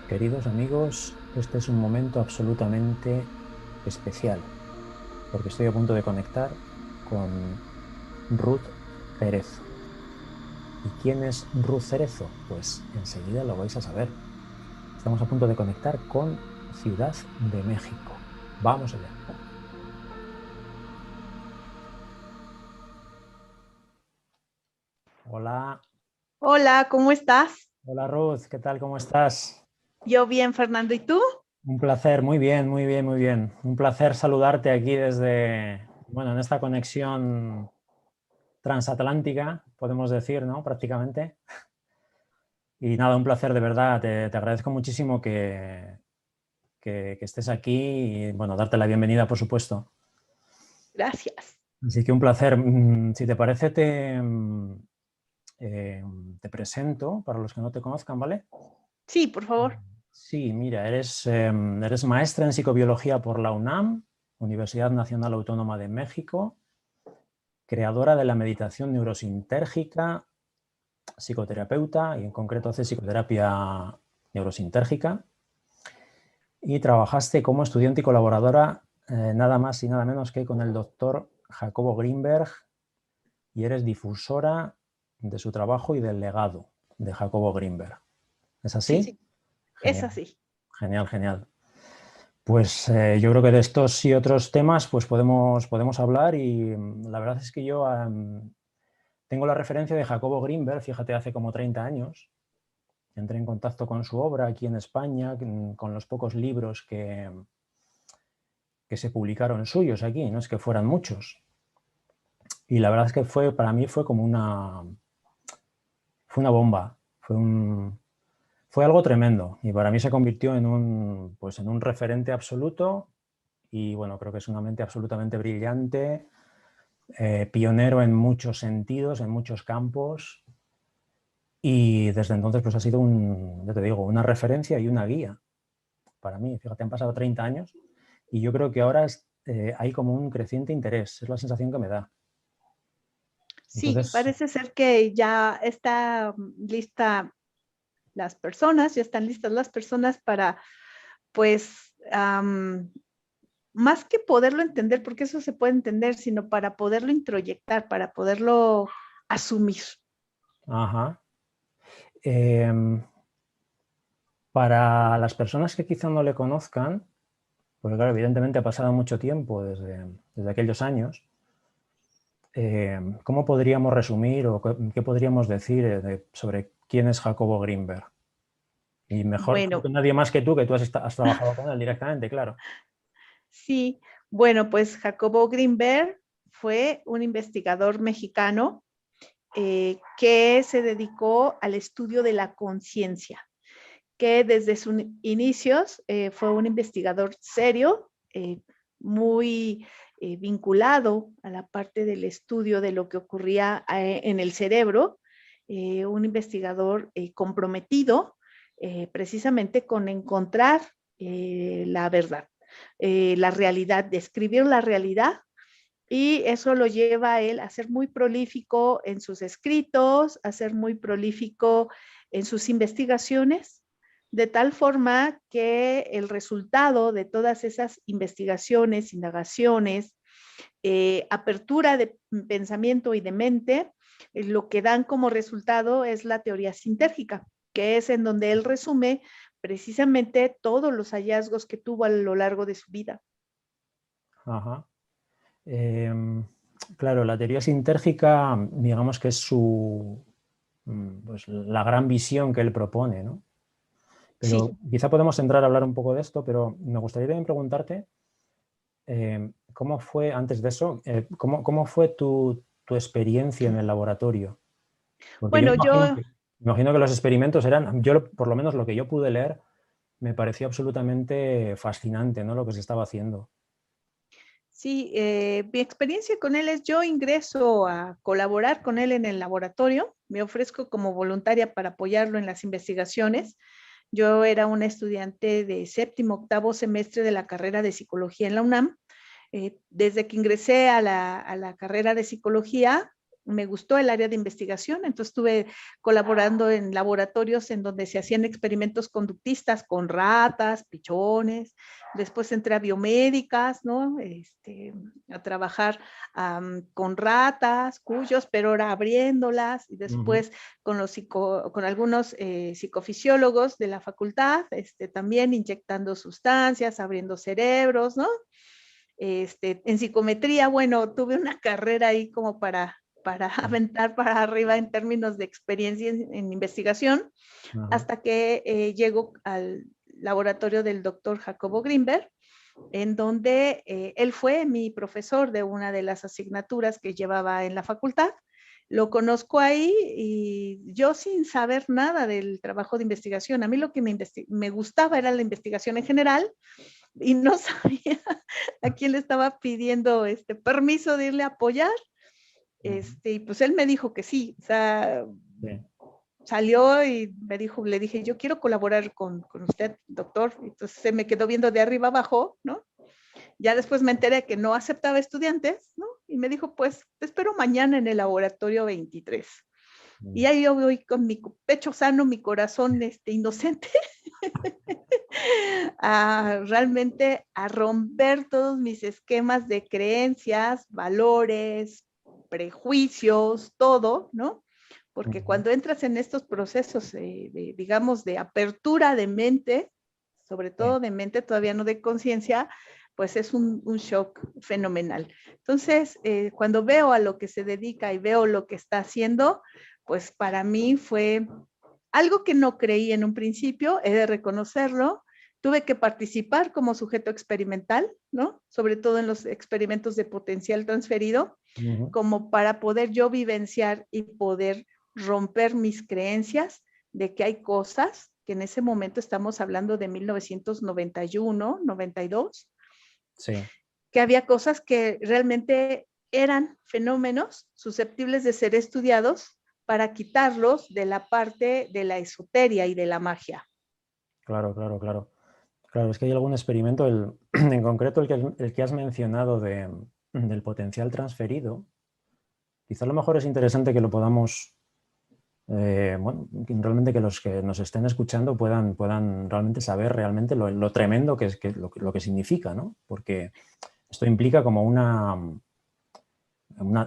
Queridos amigos, este es un momento absolutamente especial, porque estoy a punto de conectar con Ruth Cerezo. ¿Y quién es Ruth Cerezo? Pues enseguida lo vais a saber. Estamos a punto de conectar con Ciudad de México. Vamos allá. Hola, Hola, ¿cómo estás? hola Ruth, ¿qué tal? ¿Cómo estás? Yo bien, Fernando, ¿y tú? Un placer, muy bien, muy bien, muy bien. Un placer saludarte aquí desde, bueno, en esta conexión transatlántica, podemos decir, ¿no? Prácticamente. Y nada, un placer, de verdad. Te agradezco muchísimo que estés aquí y, bueno, darte la bienvenida, por supuesto. Gracias. Así que un placer. Si te parece, te presento, para los que no te conozcan, ¿vale? Sí, por favor. Sí, mira, eres maestra en psicobiología por la UNAM, Universidad Nacional Autónoma de México, creadora de la meditación neurosintérgica, psicoterapeuta y en concreto hace psicoterapia neurosintérgica y trabajaste como estudiante y colaboradora nada más y nada menos que con el doctor Jacobo Grinberg y eres difusora de su trabajo y del legado de Jacobo Grinberg. ¿Es Sí, así? sí, es Genial, así. genial, genial. Pues yo creo que de estos y otros temas pues podemos hablar y la verdad es que yo tengo la referencia de Jacobo Grinberg, fíjate, hace como 30 años. Entré en contacto con su obra aquí en España, con los pocos libros que se publicaron suyos aquí, no es que fueran muchos. Y la verdad es que para mí fue como fue una bomba, fue algo tremendo y para mí se convirtió pues en un referente absoluto y bueno, creo que es una mente absolutamente brillante, pionero en muchos sentidos, en muchos campos y desde entonces pues ha sido ya te digo, una referencia y una guía para mí. Fíjate, han pasado 30 años y yo creo que ahora hay como un creciente interés, es la sensación que me da. Sí, Entonces, parece ser que ya está lista las personas, ya están listas las personas para, pues, más que poderlo entender, porque eso se puede entender, sino para poderlo introyectar, para poderlo asumir. ajá. Em, para las personas que quizá no le conozcan, porque claro, evidentemente ha pasado mucho tiempo desde aquellos años, ¿cómo podríamos resumir o qué podríamos decir sobre quién es Jacobo Grinberg? Y mejor creo Bueno, que nadie más que tú has trabajado con él directamente, claro. sí, bueno, pues Jacobo Grinberg fue un investigador mexicano que se dedicó al estudio de la conciencia, que desde sus inicios fue un investigador serio, muy vinculado a la parte del estudio de lo que ocurría en el cerebro, un investigador comprometido precisamente con encontrar la verdad, la realidad, describir la realidad y eso lo lleva a él a ser muy prolífico en sus escritos, a ser muy prolífico en sus investigaciones, de tal forma que el resultado de todas esas investigaciones, indagaciones, apertura de pensamiento y de mente, lo que dan como resultado es la teoría sintérgica, que es en donde él resume precisamente todos los hallazgos que tuvo a lo largo de su vida. Ajá. Em, claro, la teoría sintérgica, digamos que es pues, la gran visión que él propone, ¿no? Sí, Pero quizá podemos entrar a hablar un poco de esto, pero me gustaría también preguntarte cómo fue, antes de eso, cómo fue tu experiencia en el laboratorio. Porque yo bueno, yo me imagino que los experimentos eran, por lo menos lo que yo pude leer, me pareció absolutamente fascinante, ¿no? Lo que se estaba haciendo. Sí, mi experiencia con él es yo ingreso a colaborar con él en el laboratorio, me ofrezco como voluntaria para apoyarlo en las investigaciones. Yo era una estudiante de séptimo, octavo semestre de la carrera de psicología en la UNAM. Desde que ingresé a la carrera de psicología, me gustó el área de investigación, entonces estuve colaborando en laboratorios en donde se hacían experimentos conductistas con ratas, pichones, después entré a biomédicas, ¿no? A trabajar con ratas, cuyos, pero ahora abriéndolas, y después con algunos psicofisiólogos de la facultad, también inyectando sustancias, abriendo cerebros, ¿no? En psicometría, bueno, tuve una carrera ahí como para aventar para arriba en términos de experiencia en investigación, hasta que llego al laboratorio del doctor Jacobo Greenberg, en donde él fue mi profesor de una de las asignaturas que llevaba en la facultad. Lo conozco ahí y yo sin saber nada del trabajo de investigación. A mí lo que me gustaba era la investigación en general y no sabía a quién le estaba pidiendo permiso de irle a apoyar. Y pues él me dijo que sí, o sea, salió y le dije, yo quiero colaborar con usted, doctor. Entonces se me quedó viendo de arriba abajo, ¿no? Ya después me enteré que no aceptaba estudiantes, ¿no? Y me dijo, pues, te espero mañana en el laboratorio 23. Y ahí yo voy con mi pecho sano, mi corazón inocente, realmente a romper todos mis esquemas de creencias, valores, prejuicios, todo, ¿no? Porque cuando entras en estos procesos, digamos, de apertura de mente, sobre todo de mente, todavía no de conciencia, pues es un shock fenomenal. Entonces, cuando veo a lo que se dedica y veo lo que está haciendo, pues para mí fue algo que no creí en un principio, he de reconocerlo. Tuve que participar como sujeto experimental, ¿no? Sobre todo en los experimentos de potencial transferido, como para poder yo vivenciar y poder romper mis creencias de que hay cosas que en ese momento estamos hablando de 1991, 92, sí, que había cosas que realmente eran fenómenos susceptibles de ser estudiados para quitarlos de la parte de la esoteria y de la magia. claro, claro, claro. Claro, es que hay algún experimento, en concreto el que has mencionado del potencial transferido. Quizá a lo mejor es interesante que lo podamos, bueno, realmente que los que nos estén escuchando puedan realmente saber realmente lo tremendo que es lo que significa, ¿no? Porque esto implica como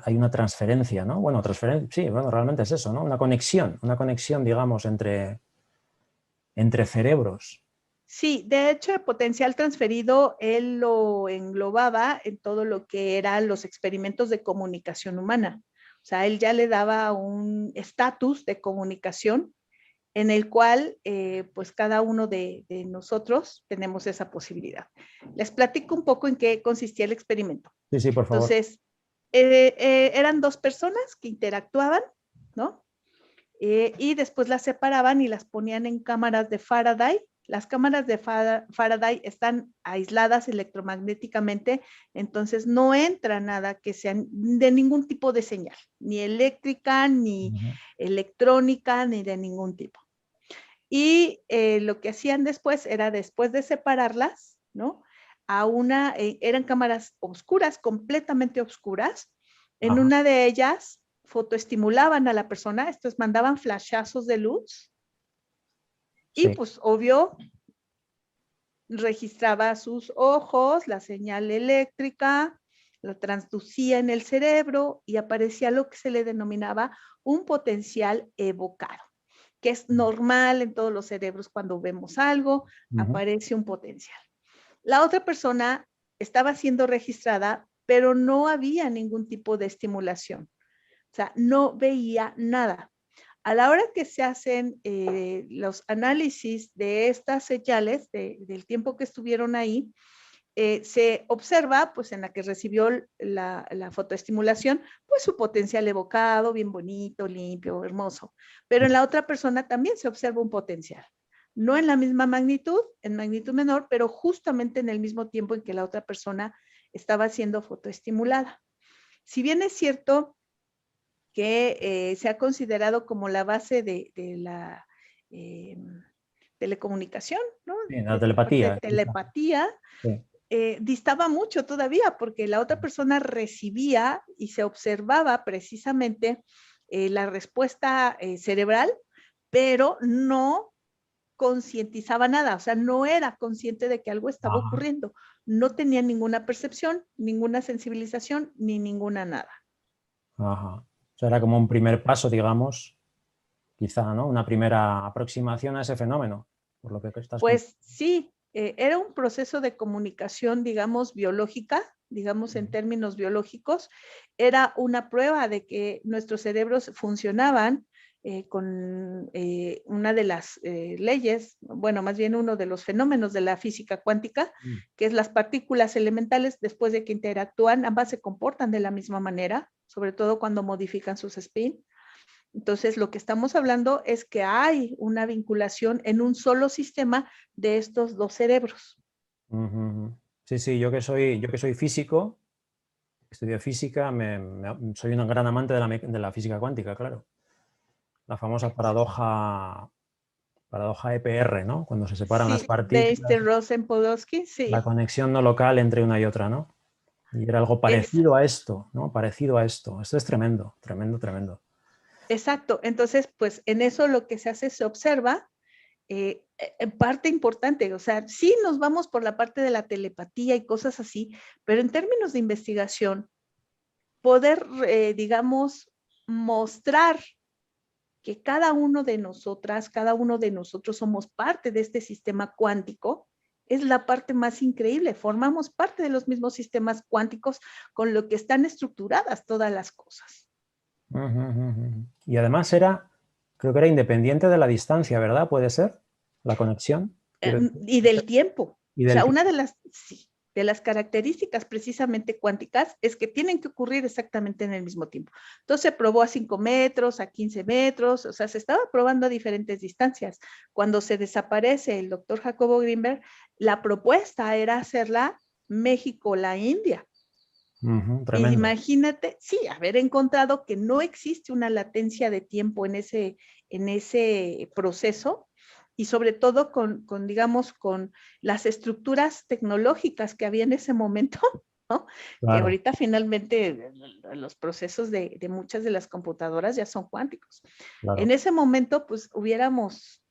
hay una transferencia, ¿no? Bueno, sí, bueno, realmente es eso, ¿no? Una conexión, digamos, entre cerebros. Sí, de hecho, el potencial transferido, él lo englobaba en todo lo que eran los experimentos de comunicación humana. O sea, él ya le daba un estatus de comunicación en el cual, pues, cada uno de nosotros tenemos esa posibilidad. Les platico un poco en qué consistía el experimento. Sí, sí, por favor. Entonces, eran dos personas que interactuaban, ¿no? Y después las separaban y las ponían en cámaras de Faraday. Las cámaras de Faraday están aisladas electromagnéticamente, entonces no entra nada que sea de ningún tipo de señal, ni eléctrica, ni electrónica, ni de ningún tipo. Y lo que hacían después era, después de separarlas, ¿no? Eran cámaras oscuras, completamente oscuras. En una de ellas fotoestimulaban a la persona, estos mandaban flashazos de luz, y pues obvio registraba sus ojos, la señal eléctrica, la transducía en el cerebro y aparecía lo que se le denominaba un potencial evocado, que es normal en todos los cerebros. Cuando vemos algo, aparece un potencial. La otra persona estaba siendo registrada, pero no había ningún tipo de estimulación. O sea, no veía nada. A la hora que se hacen los análisis de estas señales, del tiempo que estuvieron ahí, se observa, pues en la que recibió la fotoestimulación, pues su potencial evocado, bien bonito, limpio, hermoso. Pero en la otra persona también se observa un potencial. No en la misma magnitud, en magnitud menor, pero justamente en el mismo tiempo en que la otra persona estaba siendo fotoestimulada. Si bien es cierto que se ha considerado como la base de la telecomunicación, ¿no? Sí, la telepatía. Telepatía. Sí. distaba mucho todavía, porque la otra persona recibía y se observaba precisamente la respuesta cerebral, pero no concientizaba nada, o sea, no era consciente de que algo estaba Ajá, ocurriendo, no tenía ninguna percepción, ninguna sensibilización, ni ninguna nada. ajá. O sea, era como un primer paso, digamos, quizá, ¿no? Una primera aproximación a ese fenómeno, por lo que estás contando. Pues sí, era un proceso de comunicación, digamos, biológica, digamos en términos biológicos, era una prueba de que nuestros cerebros funcionaban con una de las leyes, bueno, más bien uno de los fenómenos de la física cuántica, que es las partículas elementales, después de que interactúan, ambas se comportan de la misma manera, sobre todo cuando modifican sus spin. Entonces, lo que estamos hablando es que hay una vinculación en un solo sistema de estos dos cerebros. Sí, sí, yo que soy físico, estudio física, soy un gran amante de la física cuántica, claro. La famosa paradoja EPR, ¿no? Cuando se separan las Sí, de partículas, Einstein-Rosen Podolsky, la sí. conexión no local entre una y otra, ¿no? Y era algo Es, parecido a esto, ¿no? Parecido a esto. Esto es tremendo, tremendo, tremendo. exacto. Entonces, pues en eso lo que se hace, se observa parte importante, o sea, sí nos vamos por la parte de la telepatía y cosas así, pero en términos de investigación, poder, digamos, mostrar que cada uno de nosotras, cada uno de nosotros somos parte de este sistema cuántico, es la parte más increíble. Formamos parte de los mismos sistemas cuánticos con lo que están estructuradas todas las cosas. Y además creo que era independiente de la distancia, ¿verdad? ¿Puede ser? La conexión, quiero decir. Y del tiempo. Y O del sea, tiempo. una de las, sí, de las características precisamente cuánticas es que tienen que ocurrir exactamente en el mismo tiempo. Entonces se probó a 5 metros, a 15 metros, o sea, se estaba probando a diferentes distancias. Cuando se desaparece el doctor Jacobo Greenberg, la propuesta era hacerla México, la India. Tremendo. Imagínate, sí, haber encontrado que no existe una latencia de tiempo en ese proceso y sobre todo digamos, con las estructuras tecnológicas que había en ese momento, ¿no? Que Claro, ahorita finalmente los procesos de muchas de las computadoras ya son cuánticos. En claro. ese momento, pues hubiéramos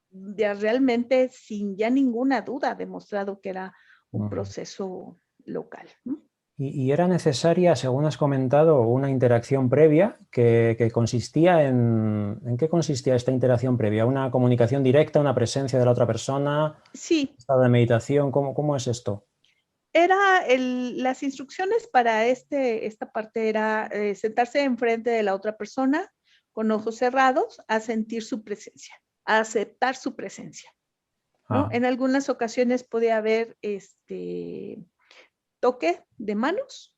ya realmente sin ya ninguna duda demostrado que era un Ujú. proceso local, ¿no? Y era necesaria, según has comentado, una interacción previa que consistía ¿en qué consistía esta interacción previa? ¿Una comunicación directa, una presencia de la otra persona, Sí, estado de meditación? ¿Cómo es esto? las instrucciones para esta parte era sentarse enfrente de la otra persona con ojos cerrados a sentir su presencia, a aceptar su presencia, ¿no? Ah, En algunas ocasiones podía haber toque de manos,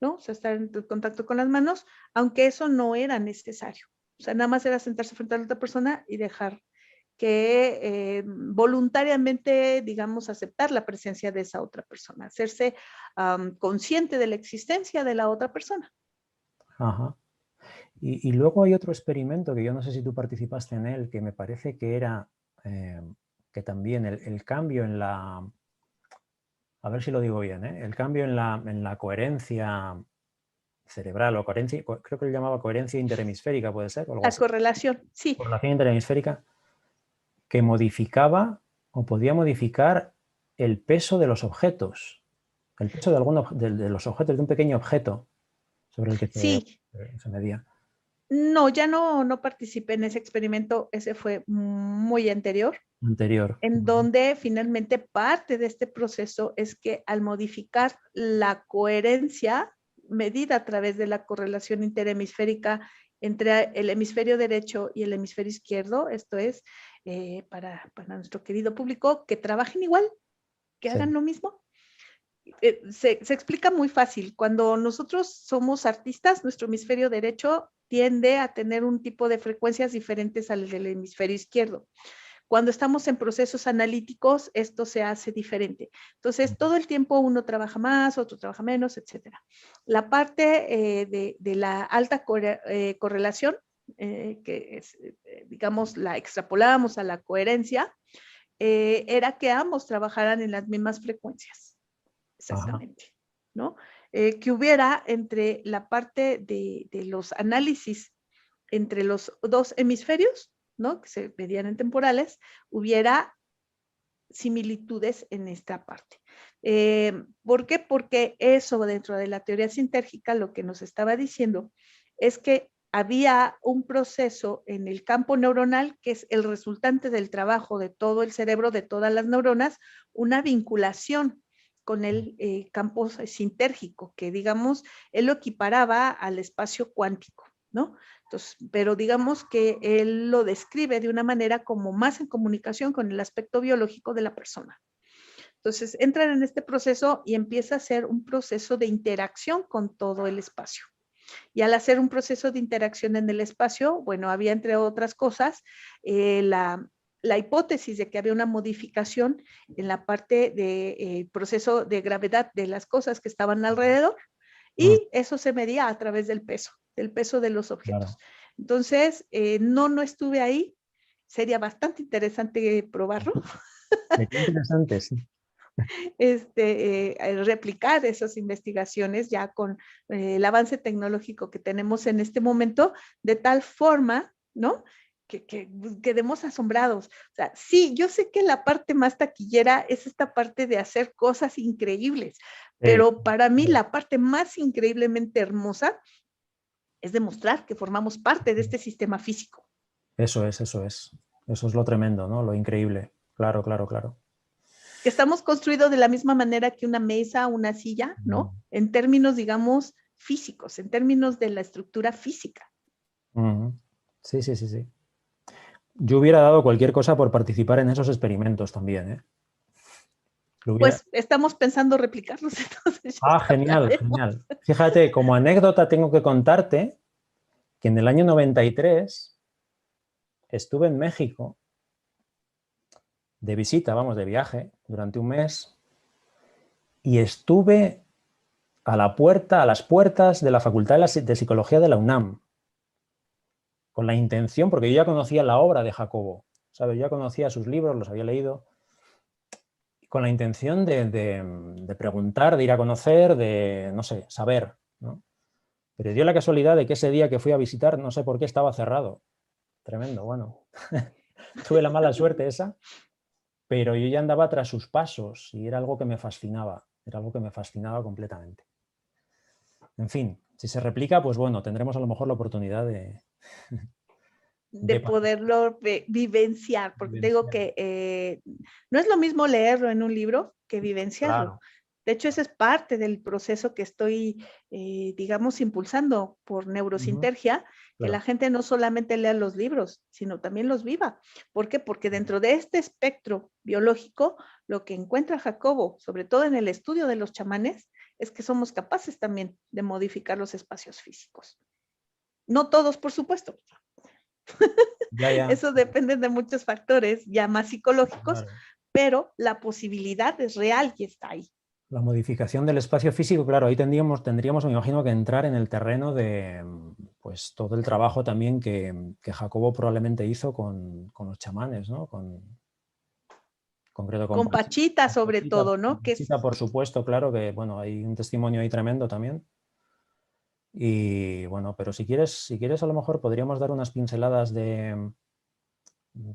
¿no? O sea, estar en contacto con las manos, aunque eso no era necesario. O sea, nada más era sentarse frente a la otra persona y dejar que voluntariamente, digamos, aceptar la presencia de esa otra persona, hacerse consciente de la existencia de la otra persona. ajá. Y luego hay otro experimento que yo no sé si tú participaste en él, que me parece que era que también el cambio en a ver si lo digo bien, el cambio en la coherencia cerebral o coherencia, creo que lo llamaba coherencia interhemisférica, puede ser, o algo La así, correlación, sí, correlación interhemisférica, que modificaba o podía modificar el peso de los objetos, el peso de los objetos, de un pequeño objeto sobre el que sí. se medía. No, ya no participé en ese experimento, ese fue muy anterior, Anterior. en donde finalmente parte de este proceso es que al modificar la coherencia medida a través de la correlación interhemisférica entre el hemisferio derecho y el hemisferio izquierdo, esto es, para nuestro querido público, que trabajen igual, que Sí. hagan lo mismo. Se explica muy fácil. Cuando nosotros somos artistas, nuestro hemisferio derecho tiende a tener un tipo de frecuencias diferentes al del hemisferio izquierdo. Cuando estamos en procesos analíticos, esto se hace diferente. Entonces, todo el tiempo uno trabaja más, otro trabaja menos, etcétera. La parte de la alta correlación, que es, digamos, la extrapolamos a la coherencia, era que ambos trabajaran en las mismas frecuencias, exactamente, ¿no? Que hubiera entre la parte de los análisis entre los dos hemisferios, ¿no? Que se medían en temporales, hubiera similitudes en esta parte. ¿Por qué? Porque eso dentro de la teoría sintérgica lo que nos estaba diciendo es que había un proceso en el campo neuronal que es el resultante del trabajo de todo el cerebro, de todas las neuronas, una vinculación con el campo sintérgico, que digamos, él lo equiparaba al espacio cuántico, ¿no? Entonces, pero digamos que él lo describe de una manera como más en comunicación con el aspecto biológico de la persona. Entonces, entran en este proceso y empieza a ser un proceso de interacción con todo el espacio. Y al hacer un proceso de interacción en el espacio, bueno, había entre otras cosas la hipótesis de que había una modificación en la parte del proceso de gravedad de las cosas que estaban alrededor y eso se medía a través del peso de los objetos. Claro. Entonces, no estuve ahí, sería bastante interesante probarlo. Qué interesante, sí. Replicar esas investigaciones ya con el avance tecnológico que tenemos en este momento, de tal forma, ¿no? Que quedemos asombrados. O sea, sí, yo sé que la parte más taquillera es esta parte de hacer cosas increíbles, pero para mí la parte más increíblemente hermosa es demostrar que formamos parte de este sistema físico. Eso es, eso es. Eso es lo tremendo, ¿no? Lo increíble. Claro, claro, claro. Que estamos construidos de la misma manera que una mesa, una silla, ¿no? En términos, digamos, físicos, en términos de la estructura física. Sí, sí, sí, sí. Yo hubiera dado cualquier cosa por participar en esos experimentos también, ¿eh? Pues estamos pensando replicarlos. Entonces genial, genial. Fíjate, como anécdota tengo que contarte que en el año 93 estuve en México de visita, vamos, de viaje, durante un mes, y estuve a las puertas de la Facultad de Psicología de la UNAM, con la intención, porque yo ya conocía la obra de Jacobo, ¿sabes? Yo ya conocía sus libros, los había leído, con la intención de preguntar, de ir a conocer, de, no sé, saber, ¿no? Pero dio la casualidad de que ese día que fui a visitar, no sé por qué, estaba cerrado. Tremendo, bueno. Tuve la mala suerte esa, pero yo ya andaba tras sus pasos y era algo que me fascinaba, completamente. En fin, si se replica, pues bueno, tendremos a lo mejor la oportunidad de poderlo vivenciar, porque digo que no es lo mismo leerlo en un libro que vivenciarlo. Claro. De hecho, ese es parte del proceso que estoy, digamos, impulsando por neurosintergia, que la gente no solamente lea los libros, sino también los viva. ¿Por qué? Porque dentro de este espectro biológico, lo que encuentra Jacobo, sobre todo en el estudio de los chamanes, es que somos capaces también de modificar los espacios físicos. No todos, por supuesto. Ya. Eso depende de muchos factores ya más psicológicos, claro. Pero la posibilidad es real y está ahí. La modificación del espacio físico, claro, ahí tendríamos, me imagino, que entrar en el terreno de pues, todo el trabajo también que Jacobo probablemente hizo con los chamanes, ¿no? Con Pachita, sobre todo, ¿no? Pachita, por supuesto, claro, que bueno, hay un testimonio ahí tremendo también. Y bueno, pero si quieres a lo mejor podríamos dar unas pinceladas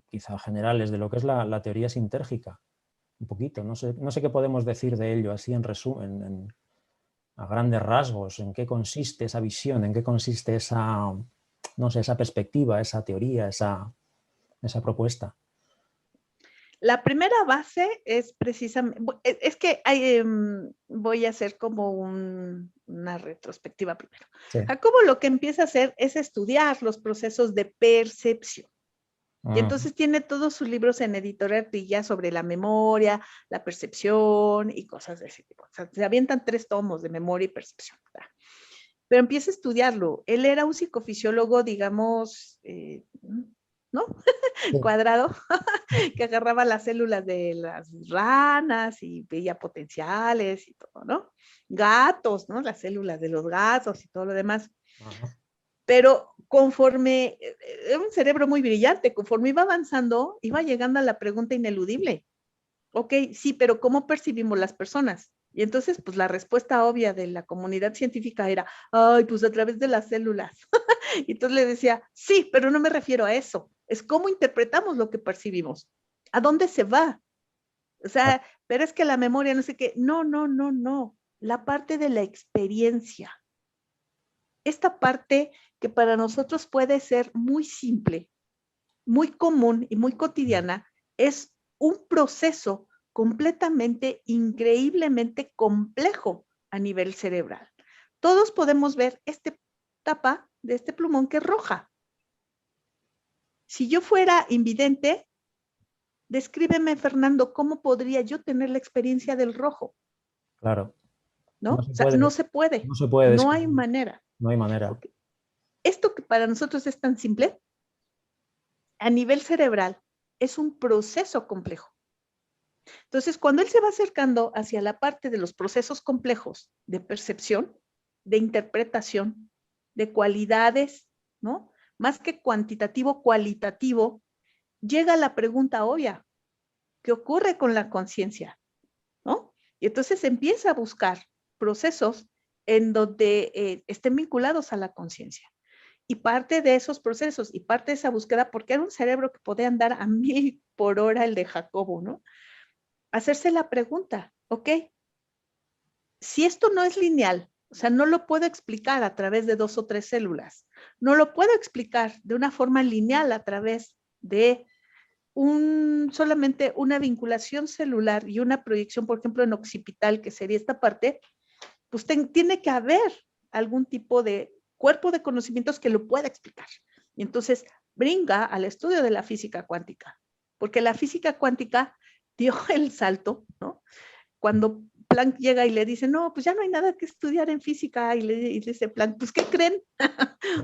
quizá generales de lo que es la teoría sintérgica. Un poquito, no sé qué podemos decir de ello, así en resumen, a grandes rasgos, en qué consiste esa visión, en qué consiste esa, no sé, esa perspectiva, esa teoría, esa propuesta. La primera base es precisamente, es que voy a hacer como una retrospectiva primero. Sí. Jacobo lo que empieza a hacer es estudiar los procesos de percepción. Y entonces tiene todos sus libros en Editorial Ardilla sobre la memoria, la percepción y cosas de ese tipo. O sea, se avientan 3 tomos de memoria y percepción, ¿verdad? Pero empieza a estudiarlo. Él era un psicofisiólogo, digamos, ¿no? Sí. Cuadrado, que agarraba las células de las ranas y veía potenciales y todo, ¿no? Gatos, ¿no? Las células de los gatos y todo lo demás. Ajá. Pero conforme, era un cerebro muy brillante, conforme iba avanzando, iba llegando a la pregunta ineludible. Ok, sí, pero ¿cómo percibimos las personas? Y entonces, pues la respuesta obvia de la comunidad científica era, ay, pues a través de las células. Y entonces le decía, sí, pero no me refiero a eso. Es cómo interpretamos lo que percibimos. ¿A dónde se va? O sea, pero es que la memoria, no sé qué. No, no, no, no. La parte de la experiencia. Esta parte que para nosotros puede ser muy simple, muy común y muy cotidiana, es un proceso completamente, increíblemente complejo a nivel cerebral. Todos podemos ver esta tapa de este plumón que es roja. Si yo fuera invidente, descríbeme, Fernando, ¿cómo podría yo tener la experiencia del rojo? Claro. ¿No? No O se sea, puede, no se puede. no se puede No hay describir, manera. no hay manera. Okay. Esto que para nosotros es tan simple, a nivel cerebral es un proceso complejo. Entonces, cuando él se va acercando hacia la parte de los procesos complejos de percepción, de interpretación, de cualidades, ¿no? Más que cuantitativo, cualitativo, llega la pregunta obvia, ¿qué ocurre con la conciencia? ¿No? Y entonces empieza a buscar procesos en donde estén vinculados a la conciencia. Y parte de esos procesos y parte de esa búsqueda, porque era un cerebro que podía andar a 1000 por hora el de Jacobo, ¿no? Hacerse la pregunta, ok, si esto no es lineal, o sea, no lo puedo explicar a través de 2 o 3 células, no lo puedo explicar de una forma lineal a través de solamente una vinculación celular y una proyección, por ejemplo, en occipital, que sería esta parte, pues tiene que haber algún tipo de cuerpo de conocimientos que lo pueda explicar. Y entonces brinca al estudio de la física cuántica, porque la física cuántica dio el salto, ¿no? Cuando Planck llega y le dice, no, pues ya no hay nada que estudiar en física, y le dice Planck, pues ¿qué creen? Claro.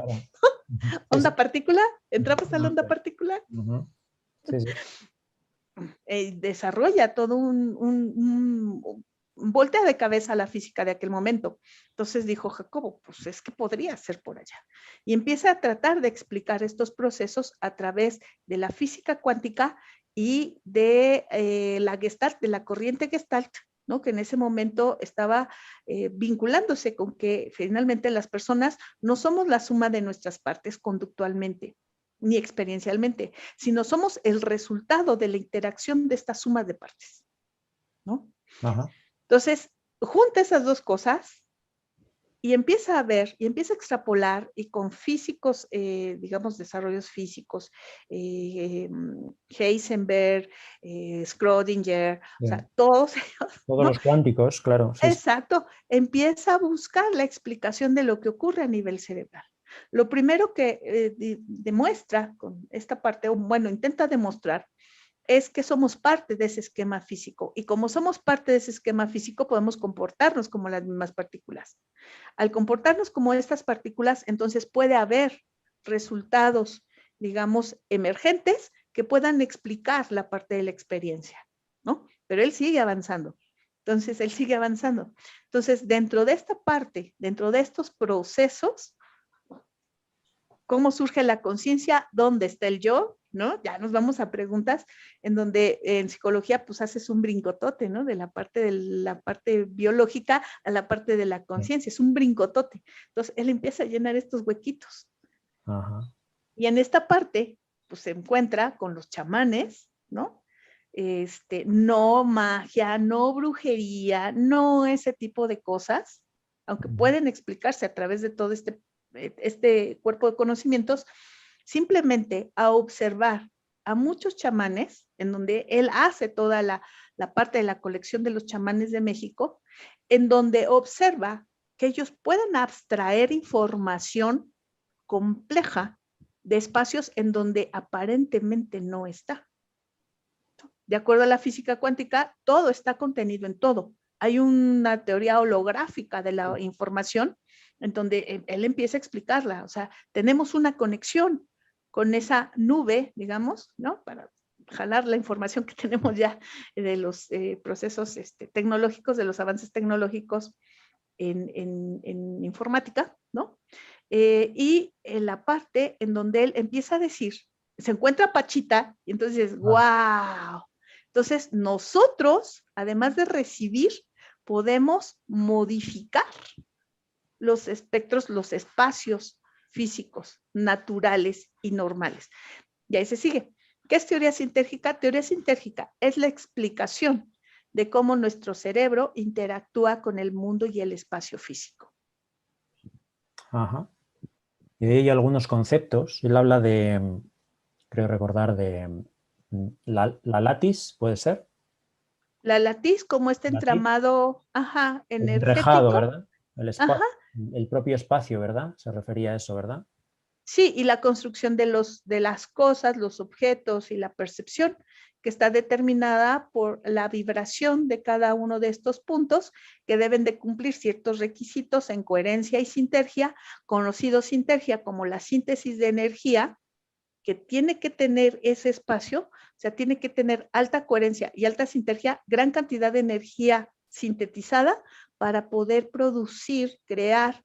Sí, sí. ¿Onda partícula? ¿Entramos a la onda partícula? Sí, sí. Desarrolla todo un voltea de cabeza a la física de aquel momento. Entonces dijo Jacobo, pues es que podría ser por allá. Y empieza a tratar de explicar estos procesos a través de la física cuántica y de la Gestalt, de la corriente Gestalt, ¿no? Que en ese momento estaba vinculándose con que finalmente las personas no somos la suma de nuestras partes conductualmente ni experiencialmente, sino somos el resultado de la interacción de esta suma de partes, ¿no? Ajá. Entonces, junta esas dos cosas y empieza a ver, y empieza a extrapolar, y con físicos, digamos, desarrollos físicos, Heisenberg, Schrödinger, o sea, todos ellos, Todos ¿no? los cuánticos, claro. Sí, Exacto, empieza a buscar la explicación de lo que ocurre a nivel cerebral. Lo primero que demuestra con esta parte, o bueno, intenta demostrar, es que somos parte de ese esquema físico. Y como somos parte de ese esquema físico, podemos comportarnos como las mismas partículas. Al comportarnos como estas partículas, entonces puede haber resultados, digamos, emergentes que puedan explicar la parte de la experiencia, ¿no? Pero él sigue avanzando. Entonces, él sigue avanzando. Entonces, dentro de esta parte, dentro de estos procesos, ¿cómo surge la conciencia? ¿Dónde está el yo? ¿No? Ya nos vamos a preguntas en donde en psicología pues haces un brincotote, ¿no? De la parte biológica a la parte de la conciencia, es un brincotote. Entonces él empieza a llenar estos huequitos. Ajá. Y en esta parte pues se encuentra con los chamanes, ¿no? No magia, no brujería, no ese tipo de cosas, aunque pueden explicarse a través de todo este cuerpo de conocimientos, simplemente a observar a muchos chamanes, en donde él hace toda la parte de la colección de los chamanes de México, en donde observa que ellos pueden abstraer información compleja de espacios en donde aparentemente no está. De acuerdo a la física cuántica, todo está contenido en todo. Hay una teoría holográfica de la información en donde él empieza a explicarla. O sea, tenemos una conexión con esa nube, digamos, ¿no? Para jalar la información que tenemos ya de los procesos tecnológicos, de los avances tecnológicos en informática, ¿no? y en la parte en donde él empieza a decir, se encuentra Pachita y entonces, wow. Entonces nosotros, además de recibir, podemos modificar los espectros, los espacios físicos, naturales y normales. Y ahí se sigue. ¿Qué es teoría sintérgica? Teoría sintérgica es la explicación de cómo nuestro cerebro interactúa con el mundo y el espacio físico. Ajá. Y hay algunos conceptos. Él habla de, creo recordar, de la latis, ¿puede ser? La latiz como este Latiz. entramado, El enrejado, energético. ¿verdad? Ajá. El propio espacio, ¿verdad? Se refería a eso, ¿verdad? Sí, y la construcción de las cosas, los objetos y la percepción, que está determinada por la vibración de cada uno de estos puntos, que deben de cumplir ciertos requisitos en coherencia y sinergia, conocido sinergia como la síntesis de energía, que tiene que tener ese espacio, o sea, tiene que tener alta coherencia y alta sinergia, gran cantidad de energía sintetizada para poder producir, crear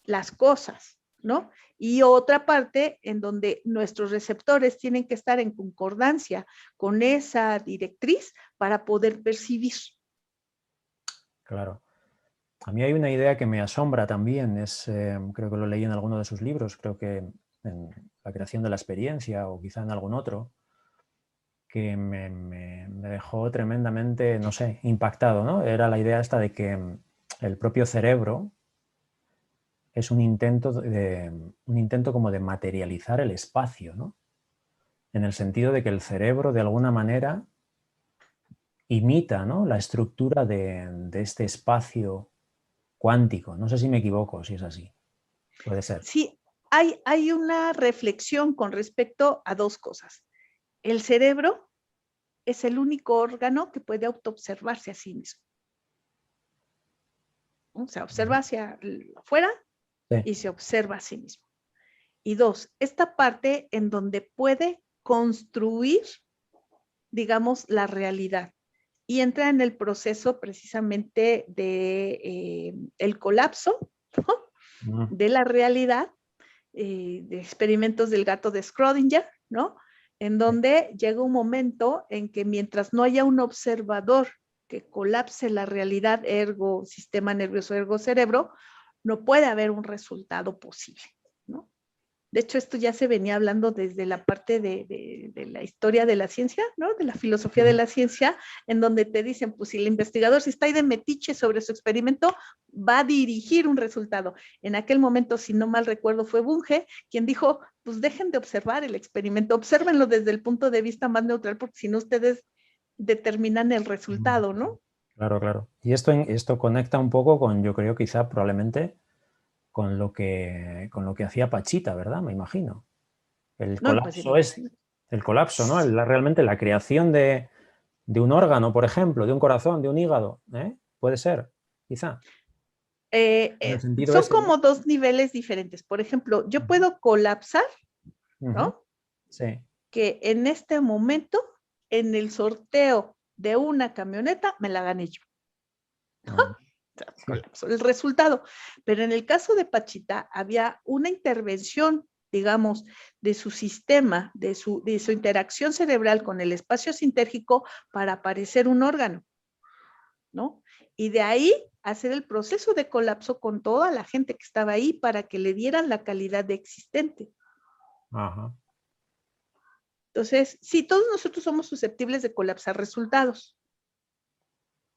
las cosas, ¿no? Y otra parte en donde nuestros receptores tienen que estar en concordancia con esa directriz para poder percibir. Claro. A mí hay una idea que me asombra también, creo que lo leí en alguno de sus libros, creo que en La creación de la experiencia o quizá en algún otro, que me dejó tremendamente, no sé, impactado, ¿no? Era la idea esta de que el propio cerebro es un intento como de materializar el espacio, ¿no? En el sentido de que el cerebro de alguna manera imita, ¿no?, la estructura de este espacio cuántico. No sé si me equivoco, si es así. Puede ser. Sí, hay una reflexión con respecto a dos cosas. El cerebro es el único órgano que puede autoobservarse a sí mismo. O sea, observa hacia afuera Sí. y se observa a sí mismo. Y dos, esta parte en donde puede construir, digamos, la realidad y entra en el proceso precisamente de el colapso, ¿no?, de la realidad, de experimentos del gato de Schrödinger, ¿no? En donde llega un momento en que mientras no haya un observador que colapse la realidad, ergo sistema nervioso, ergo cerebro, no puede haber un resultado posible, ¿no? De hecho, esto ya se venía hablando desde la parte de la historia de la ciencia, ¿no? De la filosofía de la ciencia, en donde te dicen, pues si el investigador si está ahí de metiche sobre su experimento, va a dirigir un resultado. En aquel momento, si no mal recuerdo, fue Bunge quien dijo, pues dejen de observar el experimento, obsérvenlo desde el punto de vista más neutral, porque si no ustedes determinan el resultado, ¿no? Claro, claro. Y esto conecta un poco con, yo creo, quizá probablemente con lo que hacía Pachita, ¿verdad? Me imagino. El No, pues colapso es el colapso, ¿no? Realmente la creación de un órgano, por ejemplo, de un corazón, de un hígado, ¿eh? Puede ser, quizá. En el sentido son ese, ¿no? como dos niveles diferentes. Por ejemplo, yo Ujú. puedo colapsar, Ujú. ¿no? Sí. Que en este momento, en el sorteo de una camioneta, me la gané yo. Mm. Colapso, el resultado. Pero en el caso de Pachita, había una intervención, digamos, de su sistema, de su interacción cerebral con el espacio sintérgico para aparecer un órgano, ¿no? Y de ahí hacer el proceso de colapso con toda la gente que estaba ahí para que le dieran la calidad de existente. Ajá. Entonces, sí, todos nosotros somos susceptibles de colapsar resultados,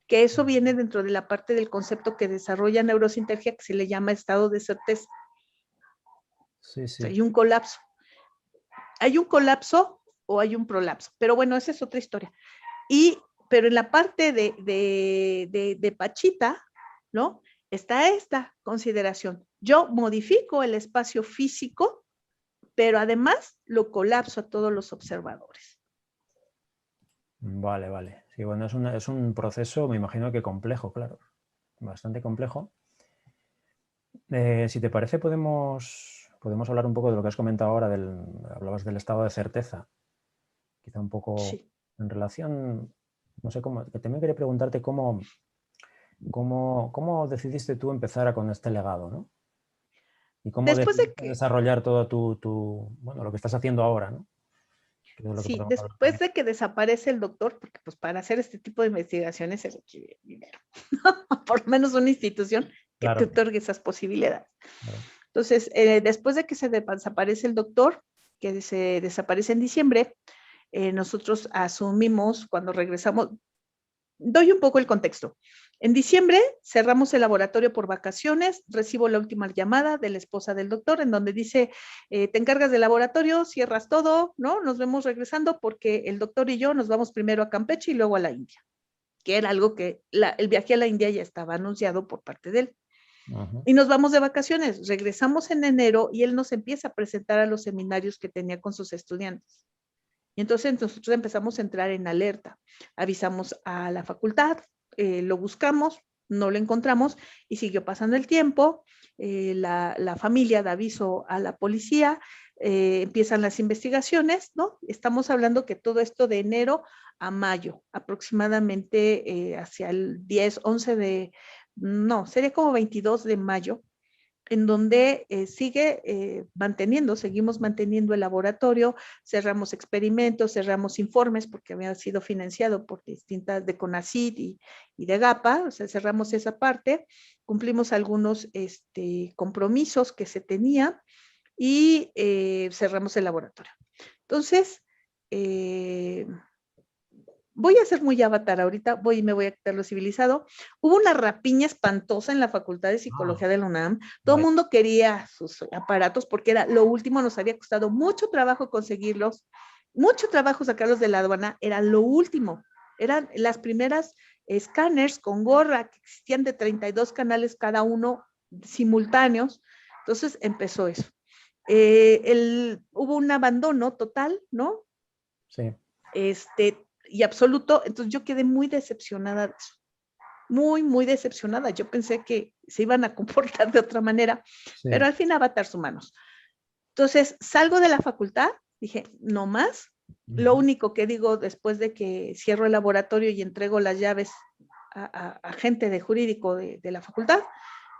que eso viene dentro de la parte del concepto que desarrolla neurosintergia, que se le llama estado de certeza. Sí, O sea, sí. hay un colapso. ¿Hay un colapso o hay un prolapso? Pero bueno, esa es otra historia. Pero en la parte de Pachita, ¿no? Está esta consideración. Yo modifico el espacio físico, pero además lo colapso a todos los observadores. Vale, vale. Sí, bueno, es un proceso, me imagino que complejo, claro. Bastante complejo. Si te parece, podemos hablar un poco de lo que has comentado ahora, hablabas del estado de certeza. Quizá un poco Sí. en relación, no sé cómo, que también quería preguntarte cómo decidiste tú empezar con este legado, ¿no? ¿Y cómo Después de decidiste que, desarrollar todo bueno, lo que estás haciendo ahora, ¿no? Que es de lo que sí, podemos hablar después también. de que desaparece el doctor, porque pues para hacer este tipo de investigaciones se requiere dinero, por lo menos una institución que te Claro, otorgue esas posibilidades. claro. Entonces, después de que se desaparece el doctor, que se desaparece en diciembre, nosotros asumimos cuando regresamos, doy un poco el contexto. En diciembre cerramos el laboratorio por vacaciones, recibo la última llamada de la esposa del doctor en donde dice, te encargas del laboratorio, cierras todo, ¿no? Nos vemos regresando porque el doctor y yo nos vamos primero a Campeche y luego a la India, que era algo que el viaje a la India ya estaba anunciado por parte de él. Ajá. Y nos vamos de vacaciones, regresamos en enero y él nos empieza a presentar a los seminarios que tenía con sus estudiantes. Y entonces nosotros empezamos a entrar en alerta. Avisamos a la facultad, lo buscamos, no lo encontramos y siguió pasando el tiempo. La familia da aviso a la policía, empiezan las investigaciones, ¿no? Estamos hablando que todo esto de enero a mayo, aproximadamente hacia el 10, 11 de, no, sería como 22 de mayo, en donde seguimos manteniendo el laboratorio, cerramos experimentos, cerramos informes porque había sido financiado por distintas de CONACYT y de GAPA, o sea, cerramos esa parte, cumplimos algunos compromisos que se tenía y cerramos el laboratorio. Entonces, voy a ser muy avatar ahorita, me voy a quitar lo civilizado. Hubo una rapiña espantosa en la Facultad de Ah, Psicología de la UNAM. Todo el vaya. mundo quería sus aparatos porque era lo último, nos había costado mucho trabajo conseguirlos, mucho trabajo sacarlos de la aduana, era lo último. Eran las primeras escáneres con gorra que existían de 32 canales cada uno simultáneos. Entonces empezó eso. Hubo un abandono total, ¿no? Sí. Y absoluto. Entonces yo quedé muy decepcionada de eso. Muy, muy decepcionada. Yo pensé que se iban a comportar de otra manera, pero Sí. al fin avatar humanos. Entonces salgo de la facultad, dije, no más. Lo Ujú. único que digo después de que cierro el laboratorio y entrego las llaves a gente de jurídico de la facultad,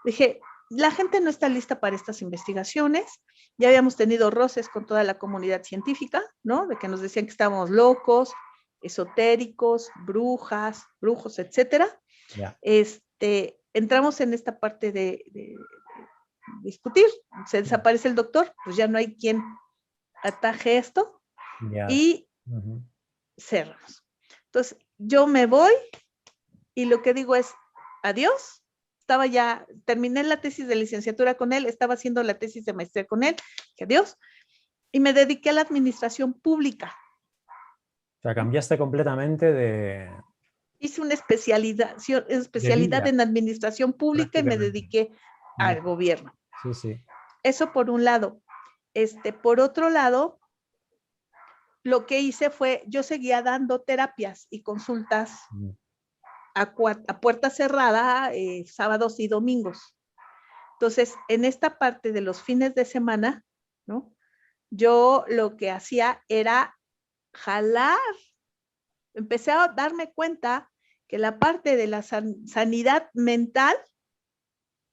dije, la gente no está lista para estas investigaciones. Ya habíamos tenido roces con toda la comunidad científica, ¿no? De que nos decían que estábamos locos, esotéricos, brujas, brujos, etcétera. Ya, Entramos en esta parte de discutir. Se desaparece el doctor, pues ya no hay quien ataje esto ya. y Ujú. cerramos. Entonces, yo me voy y lo que digo es, adiós. Estaba ya, terminé la tesis de licenciatura con él, estaba haciendo la tesis de maestría con él, que adiós, y me dediqué a la administración pública. O sea, cambiaste completamente Hice una de especialidad vida, en administración pública y me prácticamente. dediqué Ya. al gobierno. Sí, sí. Eso por un lado. Por otro lado, lo que hice fue, yo seguía dando terapias y consultas Mm. a puerta cerrada, sábados y domingos. Entonces, en esta parte de los fines de semana, ¿no? Yo lo que hacía era jalar. Empecé a darme cuenta que la parte de la sanidad mental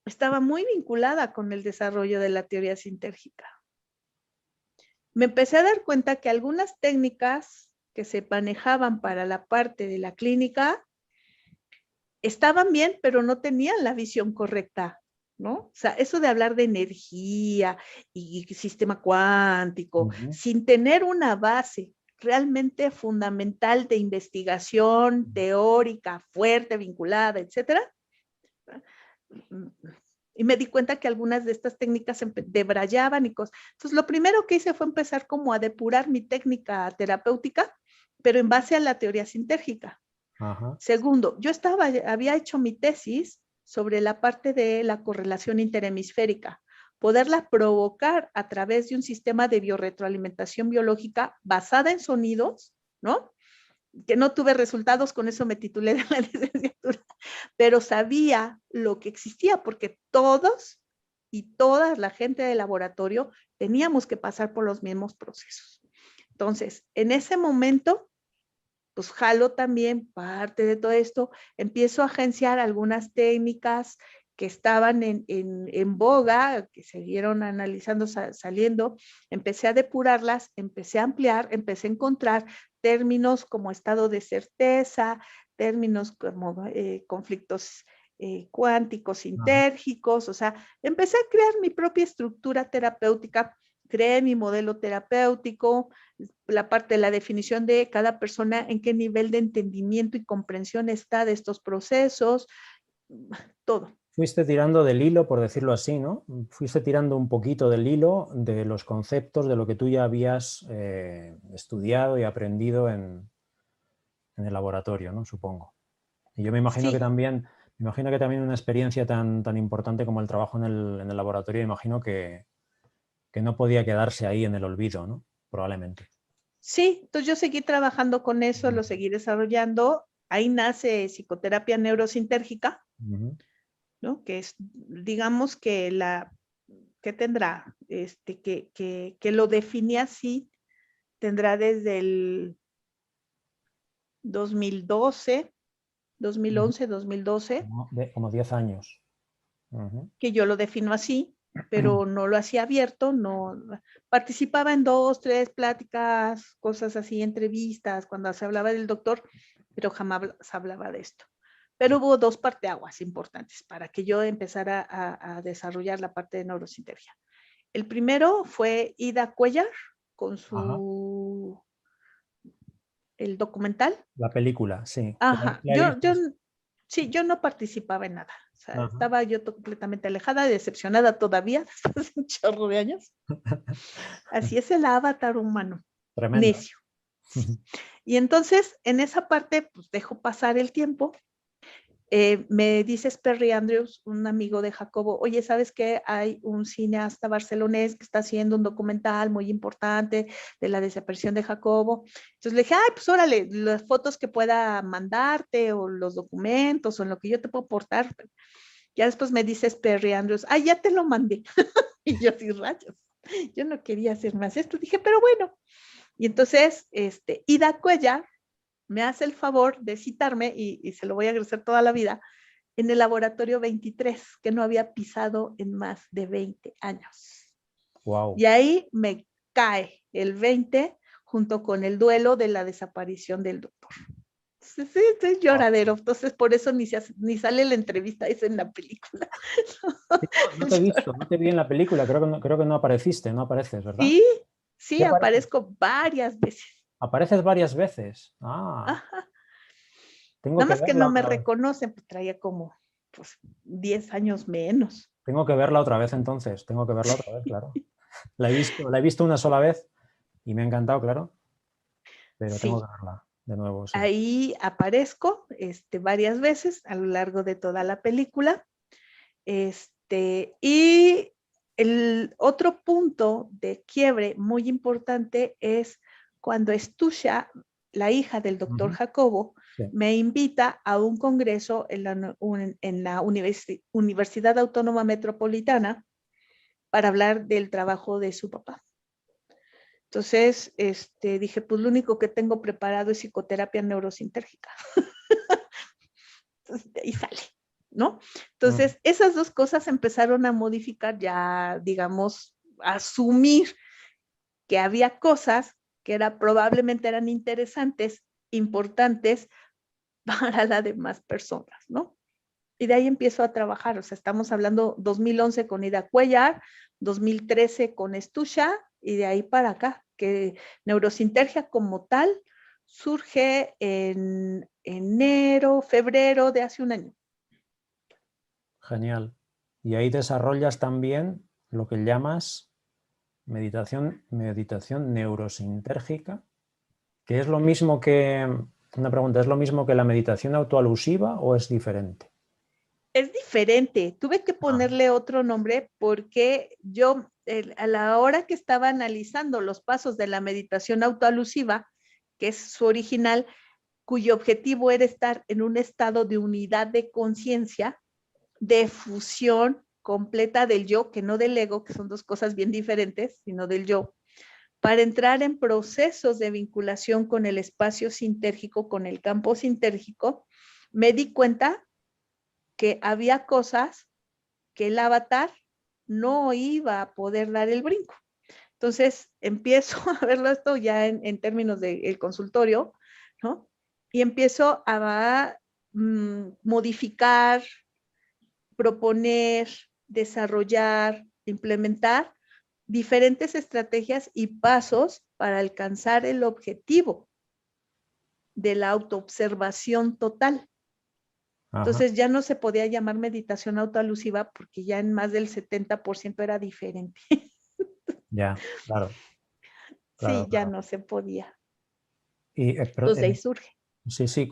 estaba muy vinculada con el desarrollo de la teoría sintérgica. Me empecé a dar cuenta que algunas técnicas que se manejaban para la parte de la clínica estaban bien, pero no tenían la visión correcta, ¿no? O sea, eso de hablar de energía y sistema cuántico, Ujú. sin tener una base realmente fundamental de investigación teórica, fuerte, vinculada, etcétera. Y me di cuenta que algunas de estas técnicas debrayaban y cosas. Entonces, lo primero que hice fue empezar como a depurar mi técnica terapéutica, pero en base a la teoría sintérgica. Ajá. Segundo, había hecho mi tesis sobre la parte de la correlación interhemisférica, poderla provocar a través de un sistema de biorretroalimentación biológica basada en sonidos, ¿no? Que no tuve resultados, con eso me titulé de la licenciatura, pero sabía lo que existía porque todos y toda la gente del laboratorio teníamos que pasar por los mismos procesos. Entonces, en ese momento, pues jalo también parte de todo esto, empiezo a agenciar algunas técnicas que estaban en boga, que siguieron analizando, saliendo, empecé a depurarlas, empecé a ampliar, empecé a encontrar términos como estado de certeza, términos como conflictos cuánticos sintérgicos, o sea, empecé a crear mi propia estructura terapéutica, creé mi modelo terapéutico, la parte de la definición de cada persona, en qué nivel de entendimiento y comprensión está de estos procesos, todo. Fuiste tirando del hilo, por decirlo así, ¿no? Fuiste tirando un poquito del hilo de los conceptos de lo que tú ya habías estudiado y aprendido en el laboratorio, ¿no? Supongo. Y yo me imagino que también, una experiencia tan importante como el trabajo en el laboratorio, imagino que no podía quedarse ahí en el olvido, ¿no? Probablemente. Sí, entonces yo seguí trabajando con eso, lo seguí desarrollando. Ahí nace psicoterapia neurosintérgica, ¿no? Que es, digamos que ¿qué tendrá? Que lo definí así, tendrá desde el 2012, 2011, 2012. Como 10 años. Que yo lo defino así, pero no lo hacía abierto, no participaba en 2, 3 pláticas, cosas así, entrevistas, cuando se hablaba del doctor, pero jamás se hablaba de esto. Pero hubo 2 parteaguas importantes para que yo empezara a desarrollar la parte de neurosintergia. El primero fue Ida Cuellar con el documental. La película, sí. Ajá, yo no participaba en nada. O sea, estaba yo completamente alejada, decepcionada todavía, después de un chorro de años. Así es el avatar humano. Tremendo. Necio. Y entonces, en esa parte, pues dejo pasar el tiempo. Me dice Perry Andrews, un amigo de Jacobo, oye, ¿sabes qué? Hay un cineasta barcelonés que está haciendo un documental muy importante de la desaparición de Jacobo. Entonces le dije, ay, pues órale, las fotos que pueda mandarte o los documentos o en lo que yo te puedo aportar. Ya después me dice Perry Andrews, ay, ya te lo mandé. Y yo así, rayos, yo no quería hacer más esto. Dije, pero bueno. Y entonces, Ida Cuellar me hace el favor de citarme, y se lo voy a agradecer toda la vida, en el laboratorio 23, que no había pisado en más de 20 años. Wow. Y ahí me cae el 20 junto con el duelo de la desaparición del doctor. Sí, es lloradero, entonces por eso ni sale la entrevista esa en la película. No te he visto, no te vi en la película, creo que no apareciste, no apareces, ¿verdad? Sí, aparezco varias veces. ¿Apareces varias veces? Ajá. Tengo Nada que más que verla no me otra vez. reconocen, pues traía como 10 años menos. Tengo que verla otra vez entonces, tengo que verla otra vez, claro. La he visto una sola vez y me ha encantado, claro, pero tengo que verla de nuevo, sí. Ahí aparezco varias veces a lo largo de toda la película. Y el otro punto de quiebre muy importante es cuando Estusha, la hija del doctor Jacobo, me invita a un congreso en la Universidad Autónoma Metropolitana para hablar del trabajo de su papá. Entonces, dije, pues lo único que tengo preparado es psicoterapia neurosintérgica. Entonces, de ahí sale, ¿no? Entonces, esas 2 cosas empezaron a modificar ya, digamos, a asumir que había cosas que probablemente eran interesantes, importantes para las demás personas, ¿no? Y de ahí empiezo a trabajar, o sea, estamos hablando 2011 con Ida Cuellar, 2013 con Estusha, y de ahí para acá, que neurosintergia como tal surge en enero, febrero de hace un año. Genial. Y ahí desarrollas también lo que llamas meditación neurosintérgica, que es lo mismo que, una pregunta, ¿es lo mismo que la meditación autoalusiva o es diferente? Es diferente, tuve que ponerle otro nombre porque yo a la hora que estaba analizando los pasos de la meditación autoalusiva, que es su original, cuyo objetivo era estar en un estado de unidad de conciencia, de fusión completa del yo, que no del ego, que son 2 cosas bien diferentes, sino del yo, para entrar en procesos de vinculación con el espacio sintérgico, con el campo sintérgico, me di cuenta que había cosas que el avatar no iba a poder dar el brinco. Entonces empiezo a verlo esto ya en términos del consultorio, ¿no? Y empiezo a modificar, proponer, desarrollar, implementar diferentes estrategias y pasos para alcanzar el objetivo de la autoobservación total. Ajá. Entonces ya no se podía llamar meditación autoalusiva porque ya en más del 70% era diferente. Ya, claro. Sí, ya Claro. no se podía. Y, Entonces de ahí surge. sí,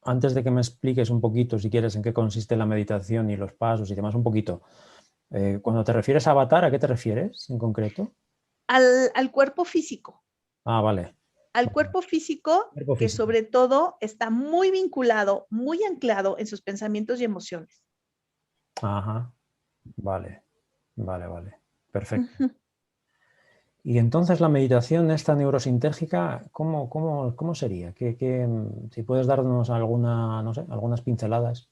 antes de que me expliques un poquito, si quieres, en qué consiste la meditación y los pasos y demás, un poquito. Cuando te refieres a avatar, ¿a qué te refieres en concreto? Al cuerpo físico. Ah, vale. Al cuerpo físico, Cuerpo que físico. sobre todo está muy vinculado, muy anclado en sus pensamientos y emociones. Ajá. Vale. Perfecto. Ujú. Y entonces la meditación esta neurosintérgica, ¿cómo sería? Si puedes darnos algunas pinceladas.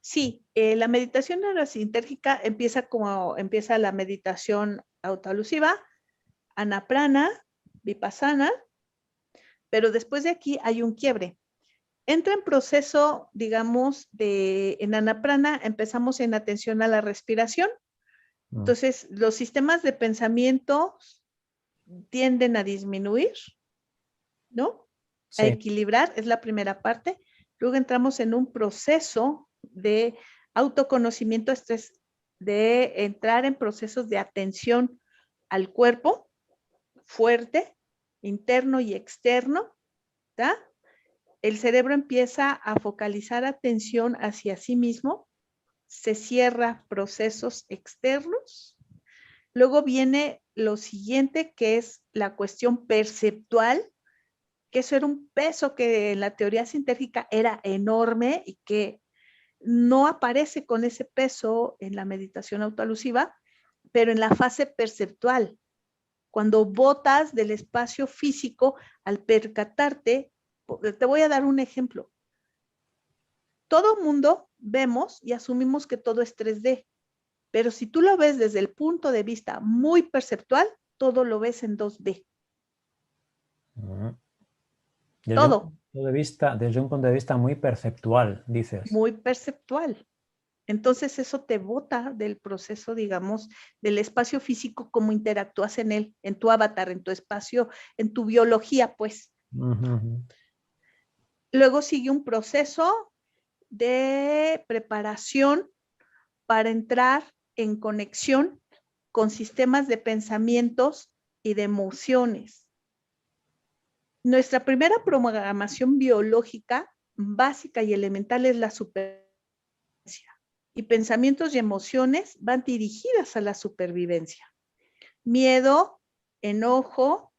Sí, la meditación neurosintérgica empieza como empieza la meditación autoalusiva, anaprana, vipassana, pero después de aquí hay un quiebre. Entra en proceso, digamos, en anaprana empezamos en atención a la respiración. Entonces, los sistemas de pensamiento tienden a disminuir, ¿no? A Sí. equilibrar, es la primera parte. Luego entramos en un proceso de autoconocimiento, esto es de entrar en procesos de atención al cuerpo fuerte, interno y externo, ¿tá? El cerebro empieza a focalizar atención hacia sí mismo, se cierra procesos externos. Luego viene lo siguiente, que es la cuestión perceptual, que eso era un peso que en la teoría sintérgica era enorme y que no aparece con ese peso en la meditación autoalusiva, pero en la fase perceptual, cuando botas del espacio físico al percatarte. Te voy a dar un ejemplo. Todo mundo vemos y asumimos que todo es 3D, pero si tú lo ves desde el punto de vista muy perceptual, todo lo ves en 2D. Todo. Desde un punto de vista muy perceptual, dices. Muy perceptual. Entonces eso te bota del proceso, digamos, del espacio físico, cómo interactúas en él, en tu avatar, en tu espacio, en tu biología, pues. Luego sigue un proceso de preparación para entrar en conexión con sistemas de pensamientos y de emociones. Nuestra primera programación biológica básica y elemental es la supervivencia. Y pensamientos y emociones van dirigidas a la supervivencia. Miedo, enojo,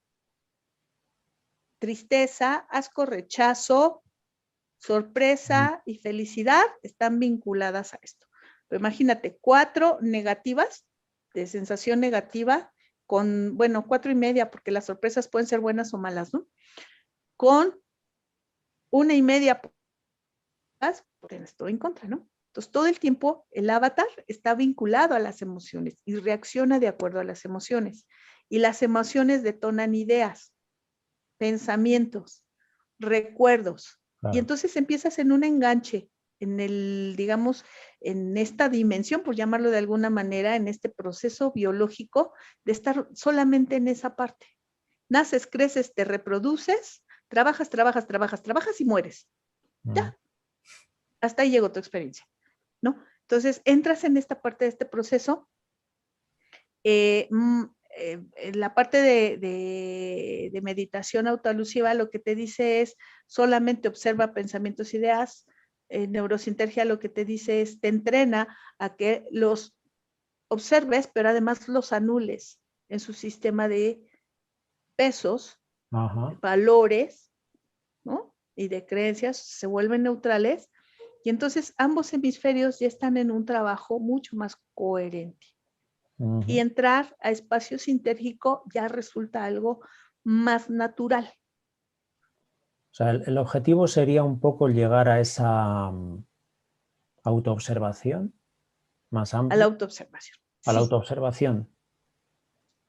tristeza, asco, rechazo, sorpresa y felicidad están vinculadas a esto. Pero imagínate, 4 negativas, de sensación negativa, con, bueno, 4.5, porque las sorpresas pueden ser buenas o malas, ¿no? Con 1.5, porque estoy en contra, ¿no? Entonces, todo el tiempo el avatar está vinculado a las emociones y reacciona de acuerdo a las emociones. Y las emociones detonan ideas, pensamientos, recuerdos. Claro. Y entonces empiezas en un enganche, en el, digamos, en esta dimensión, por llamarlo de alguna manera, en este proceso biológico de estar solamente en esa parte. Naces, creces, te reproduces, trabajas y mueres. Ya, hasta ahí llegó tu experiencia, ¿no? Entonces, entras en esta parte de este proceso. La parte de meditación autoalusiva lo que te dice es solamente observa pensamientos, ideas. Neurosintergia lo que te dice es te entrena a que los observes, pero además los anules en su sistema de pesos, valores, ¿no? Y de creencias, se vuelven neutrales y entonces ambos hemisferios ya están en un trabajo mucho más coherente. Y entrar a espacio sintérgico ya resulta algo más natural. O sea, el objetivo sería un poco llegar a esa autoobservación. Más a la amplio. autoobservación. A la Sí, autoobservación.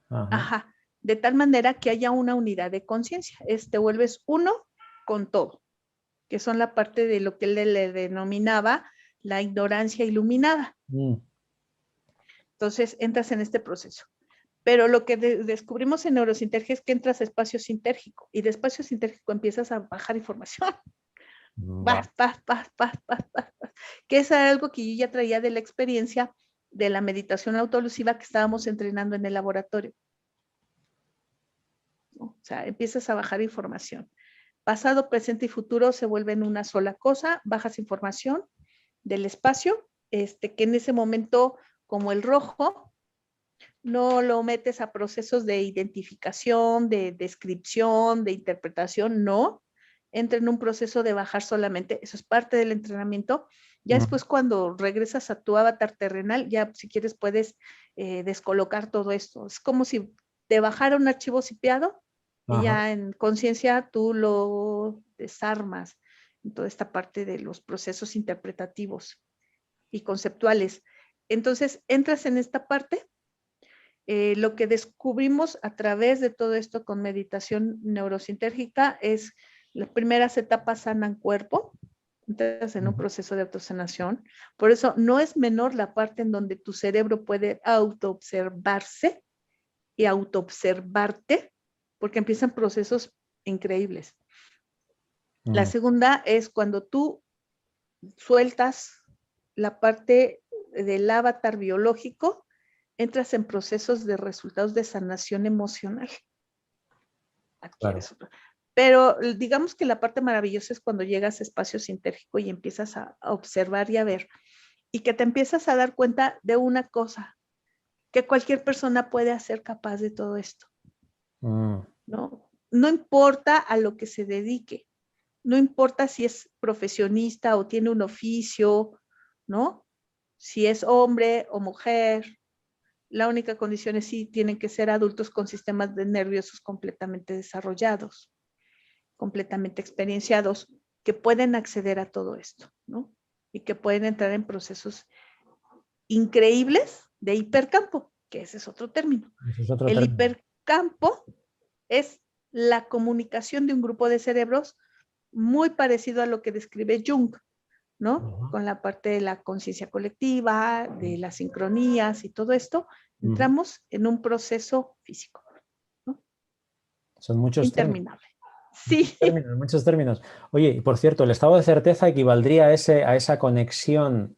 Ajá. ajá. De tal manera que haya una unidad de conciencia. Te vuelves uno con todo, que son la parte de lo que él le denominaba la ignorancia iluminada. Mm. Entonces entras en este proceso. Pero lo que descubrimos en neurosintergia es que entras a espacio sintérgico y de espacio sintérgico empiezas a bajar información. Vale. Vas. Que es algo que yo ya traía de la experiencia de la meditación autoelusiva que estábamos entrenando en el laboratorio, ¿no? O sea, empiezas a bajar información. Pasado, presente y futuro se vuelven una sola cosa, bajas información del espacio, que en ese momento, como el rojo, no lo metes a procesos de identificación, de descripción, de interpretación, no. Entra en un proceso de bajar solamente, eso es parte del entrenamiento. Ya después cuando regresas a tu avatar terrenal, ya si quieres puedes descolocar todo esto. Es como si te bajara un archivo zipeado y Ajá. ya en conciencia tú lo desarmas en toda esta parte de los procesos interpretativos y conceptuales. Entonces entras en esta parte. Lo que descubrimos a través de todo esto con meditación neurosintérgica es las primeras etapas sanan cuerpo, entras en un proceso de autosanación. Por eso no es menor la parte en donde tu cerebro puede autoobservarse y autoobservarte, porque empiezan procesos increíbles. La segunda es cuando tú sueltas la parte del avatar biológico, entras en procesos de resultados de sanación emocional. Claro. Pero digamos que la parte maravillosa es cuando llegas a espacio sintérgico y empiezas a observar y a ver, y que te empiezas a dar cuenta de una cosa, que cualquier persona puede hacer capaz de todo esto, ¿no? No importa a lo que se dedique, no importa si es profesionista o tiene un oficio, ¿no? Si es hombre o mujer, la única condición es si tienen que ser adultos con sistemas nerviosos completamente desarrollados, completamente experienciados, que pueden acceder a todo esto, ¿no? Y que pueden entrar en procesos increíbles de hipercampo, que ese es otro término. Ese es otro El término. hipercampo es la comunicación de un grupo de cerebros muy parecido a lo que describe Jung, ¿no? Con la parte de la conciencia colectiva, de las sincronías y todo esto, entramos en un proceso físico, ¿no? Son muchos términos. Interminable. Sí. Muchos términos. Oye, y por cierto, el estado de certeza equivaldría a esa conexión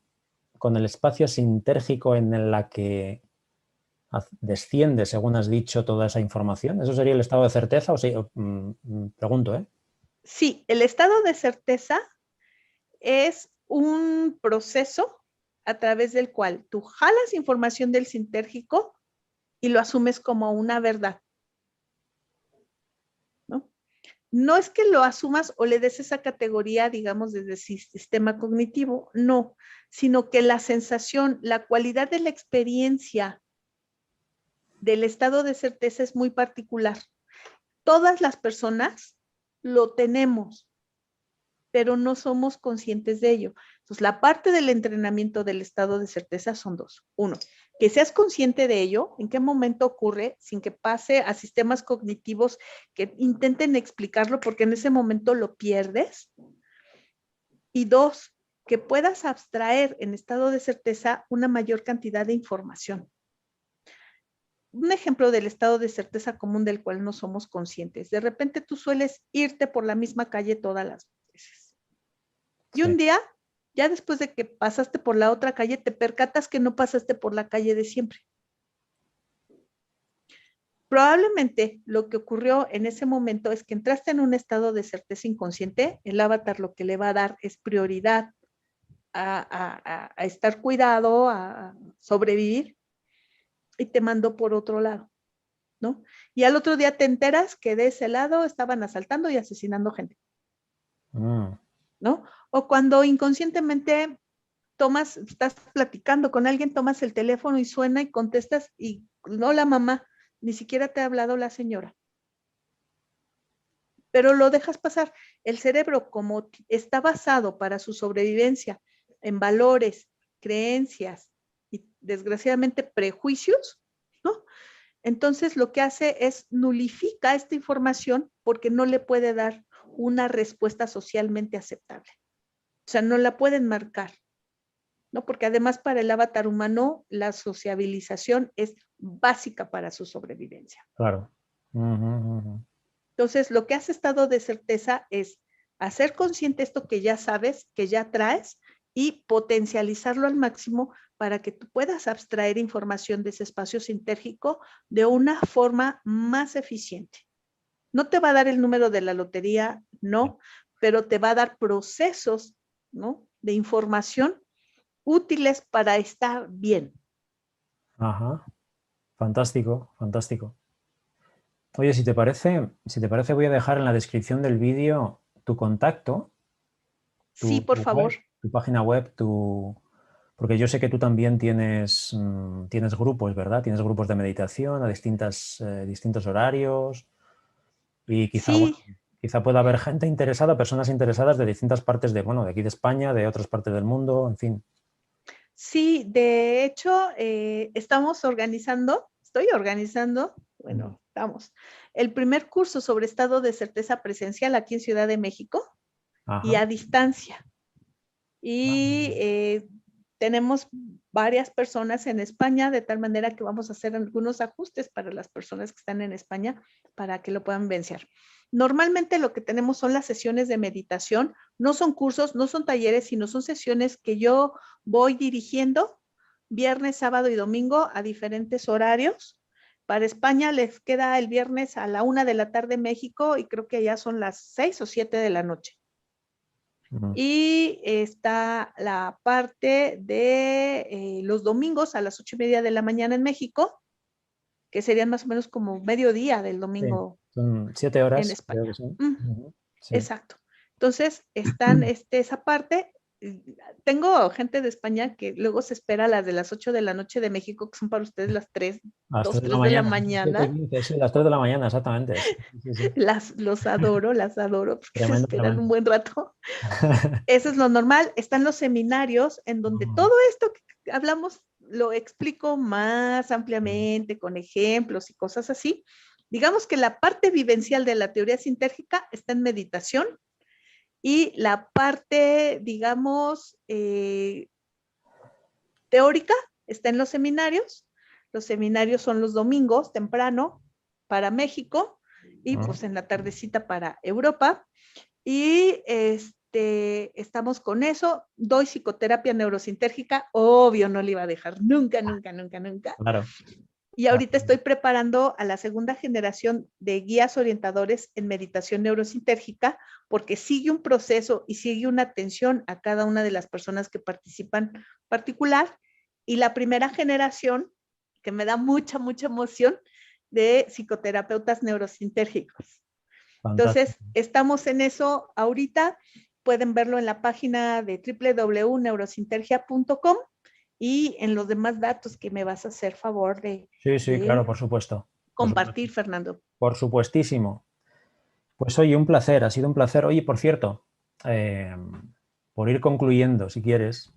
con el espacio sintérgico en la que desciende, según has dicho, toda esa información. ¿Eso sería el estado de certeza? O sí, pregunto, ¿eh? Sí, el estado de certeza es un proceso a través del cual tú jalas información del sintérgico y lo asumes como una verdad, ¿no? No es que lo asumas o le des esa categoría, digamos, desde el sistema cognitivo, no, sino que la sensación, la cualidad de la experiencia del estado de certeza es muy particular. Todas las personas lo tenemos, pero no somos conscientes de ello. Entonces, la parte del entrenamiento del estado de certeza son dos. Uno, que seas consciente de ello, en qué momento ocurre, sin que pase a sistemas cognitivos que intenten explicarlo, porque en ese momento lo pierdes. Y dos, que puedas abstraer en estado de certeza una mayor cantidad de información. Un ejemplo del estado de certeza común del cual no somos conscientes. De repente tú sueles irte por la misma calle todas las veces. Y un día, ya después de que pasaste por la otra calle, te percatas que no pasaste por la calle de siempre. Probablemente lo que ocurrió en ese momento es que entraste en un estado de certeza inconsciente. El avatar lo que le va a dar es prioridad a estar cuidado, a sobrevivir, y te mandó por otro lado, ¿no? Y al otro día te enteras que de ese lado estaban asaltando y asesinando gente, ¿no? O cuando inconscientemente estás platicando con alguien, tomas el teléfono y suena y contestas y no, la mamá, ni siquiera te ha hablado la señora. Pero lo dejas pasar. El cerebro, como está basado para su sobrevivencia en valores, creencias desgraciadamente, prejuicios, ¿no? Entonces lo que hace es nulifica esta información porque no le puede dar una respuesta socialmente aceptable. O sea, no la pueden marcar, ¿no? Porque además para el avatar humano la sociabilización es básica para su sobrevivencia. Claro. Entonces, lo que hace estado de certeza es hacer consciente esto que ya sabes, que ya traes, y potencializarlo al máximo para que tú puedas abstraer información de ese espacio sintérgico de una forma más eficiente. No te va a dar el número de la lotería, no, pero te va a dar procesos, ¿no?, de información útiles para estar bien. Ajá. Fantástico, fantástico. Oye, si te parece, voy a dejar en la descripción del vídeo tu contacto, Sí, por favor. tu página web, porque yo sé que tú también tienes grupos, ¿verdad? Tienes grupos de meditación a distintos horarios y quizá, Sí. bueno, quizá pueda haber gente interesada, personas interesadas de distintas partes de aquí de España, de otras partes del mundo, en fin. Sí, de hecho, estoy organizando, bueno, estamos, el primer curso sobre estado de certeza presencial aquí en Ciudad de México. Ajá. Y a distancia. Y tenemos varias personas en España, de tal manera que vamos a hacer algunos ajustes para las personas que están en España para que lo puedan vencer. Normalmente lo que tenemos son las sesiones de meditación, no son cursos, no son talleres, sino son sesiones que yo voy dirigiendo viernes, sábado y domingo a diferentes horarios. Para España les queda el viernes a la 1 de la tarde México y creo que ya son las 6 o 7 de la noche. Y está la parte de los domingos a las 8:30 de la mañana en México, que serían más o menos como mediodía del domingo. Sí, son 7 horas, en España. creo que son. Sí. Exacto. Entonces, están esa parte. Tengo gente de España que luego se espera las de las 8 de la noche de México, que son para ustedes las 3, A las 2, 3 de la 3 de la mañana. mañana. 7:15, sí, las 3 de la mañana, exactamente. Sí, sí. Las adoro, porque Tremendo, se esperan tremendo. un buen rato. Eso es lo normal. Están los seminarios en donde todo esto que hablamos lo explico más ampliamente con ejemplos y cosas así. Digamos que la parte vivencial de la teoría sintérgica está en meditación y la parte, digamos, teórica está en los seminarios. Los seminarios son los domingos temprano para México y pues en la tardecita para Europa. Y estamos con eso. Doy psicoterapia neurosintérgica. Obvio, no le iba a dejar nunca, nunca, nunca, nunca. Claro. Y ahorita estoy preparando a la segunda generación de guías orientadores en meditación neurosintérgica, porque sigue un proceso y sigue una atención a cada una de las personas que participan particular. Y la primera generación, que me da mucha, mucha emoción, de psicoterapeutas neurosintérgicos. Entonces, estamos en eso ahorita. Pueden verlo en la página de www.neurosintergia.com y en los demás datos que me vas a hacer favor de Sí, claro, por supuesto. Compartir, Fernando. Por supuestísimo. Pues oye, un placer, ha sido un placer. Oye, por cierto, por ir concluyendo, si quieres,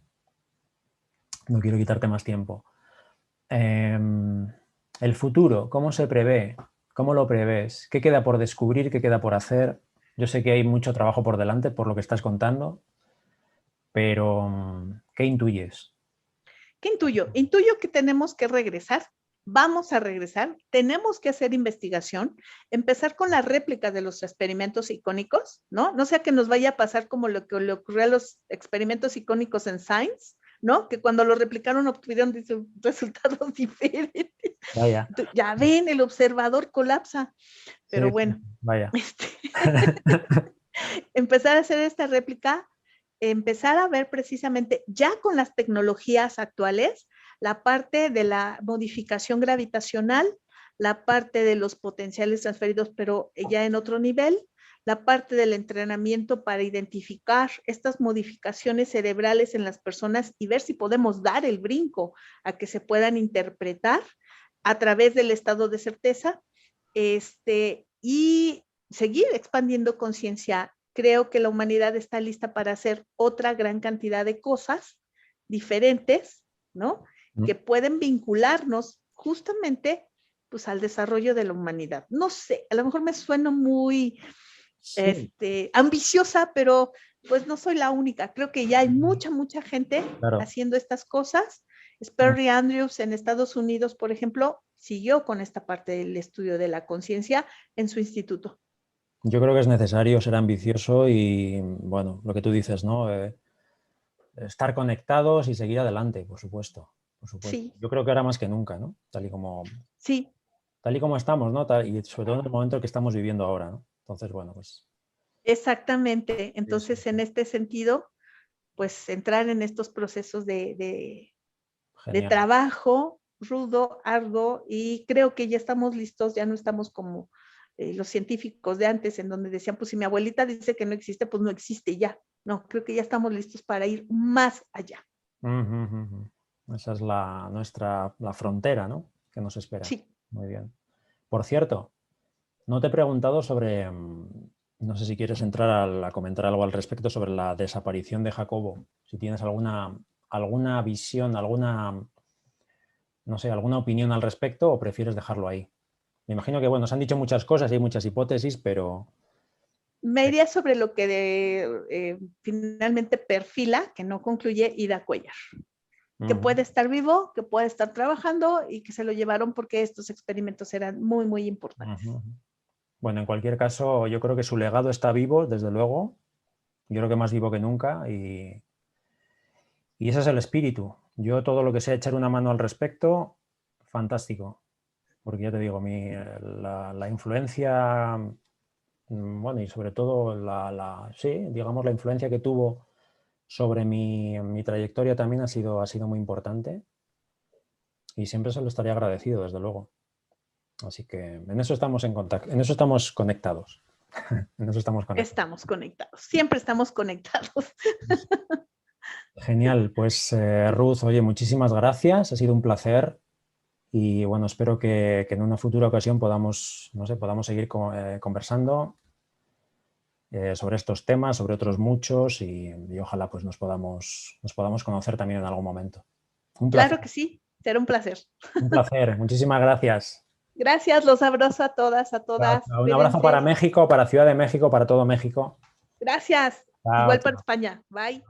no quiero quitarte más tiempo. El futuro, ¿cómo se prevé? ¿Cómo lo prevés? ¿Qué queda por descubrir? ¿Qué queda por hacer? Yo sé que hay mucho trabajo por delante por lo que estás contando, pero ¿qué intuyes? ¿Qué intuyo? Intuyo que tenemos que regresar. Vamos a regresar, tenemos que hacer investigación, empezar con la réplica de los experimentos icónicos, ¿no? No sea que nos vaya a pasar como lo que le ocurrió a los experimentos icónicos en Science, ¿no? Que cuando lo replicaron obtuvieron resultados diferentes. Vaya. Ya ven, el observador colapsa. Pero Sí, bueno, vaya. Empezar a hacer esta réplica, empezar a ver precisamente ya con las tecnologías actuales, la parte de la modificación gravitacional, la parte de los potenciales transferidos, pero ya en otro nivel, la parte del entrenamiento para identificar estas modificaciones cerebrales en las personas y ver si podemos dar el brinco a que se puedan interpretar a través del estado de certeza, y seguir expandiendo conciencia. Creo que la humanidad está lista para hacer otra gran cantidad de cosas diferentes, ¿no? que pueden vincularnos justamente pues, al desarrollo de la humanidad. No sé, a lo mejor me sueno muy ambiciosa, pero pues no soy la única. Creo que ya hay mucha gente haciendo estas cosas. Sperry Andrews en Estados Unidos, por ejemplo, siguió con esta parte del estudio de la conciencia en su instituto. Yo creo que es necesario ser ambicioso y, bueno, lo que tú dices, ¿no? Estar conectados y seguir adelante, por supuesto. Sí. Yo creo que ahora más que nunca, ¿no? Tal y como estamos, ¿no? Y sobre todo en el momento que estamos viviendo ahora, ¿no? Entonces, bueno, pues... Exactamente. Entonces, en este sentido, pues entrar en estos procesos de trabajo rudo, arduo, y creo que ya estamos listos, ya no estamos como los científicos de antes, en donde decían, pues si mi abuelita dice que no existe, pues no existe ya. No, creo que ya estamos listos para ir más allá. Esa es la frontera, ¿no? Que nos espera. Sí. Muy bien. Por cierto, no te he preguntado sobre, no sé si quieres entrar a comentar algo al respecto sobre la desaparición de Jacobo. Si tienes alguna visión, no sé, alguna opinión al respecto o prefieres dejarlo ahí. Me imagino que, bueno, se han dicho muchas cosas y hay muchas hipótesis, pero... Me iría sobre lo que finalmente perfila, que no concluye, Ida Cuellar. Que puede estar vivo, que puede estar trabajando y que se lo llevaron porque estos experimentos eran muy importantes. Bueno, en cualquier caso, yo creo que su legado está vivo, desde luego. Yo creo que más vivo que nunca y ese es el espíritu. Yo todo lo que sea echar una mano al respecto, fantástico. Porque ya te digo, la influencia, bueno, y sobre todo sí, digamos, la influencia que tuvo sobre mi trayectoria también ha sido muy importante y siempre se lo estaría agradecido, desde luego. Así que en eso estamos en contacto, en eso estamos conectados. En eso estamos conectados. Estamos conectados, siempre estamos conectados. Genial, pues Ruth, oye, muchísimas gracias, ha sido un placer y bueno, espero que en una futura ocasión podamos seguir conversando sobre estos temas, sobre otros muchos y ojalá pues nos podamos conocer también en algún momento. Un placer. Claro que sí, será un placer. Un placer, muchísimas gracias. Gracias, los abrazo a todas, a todas. Un abrazo para México, para Ciudad de México, para todo México. Gracias. Igual para España. Bye.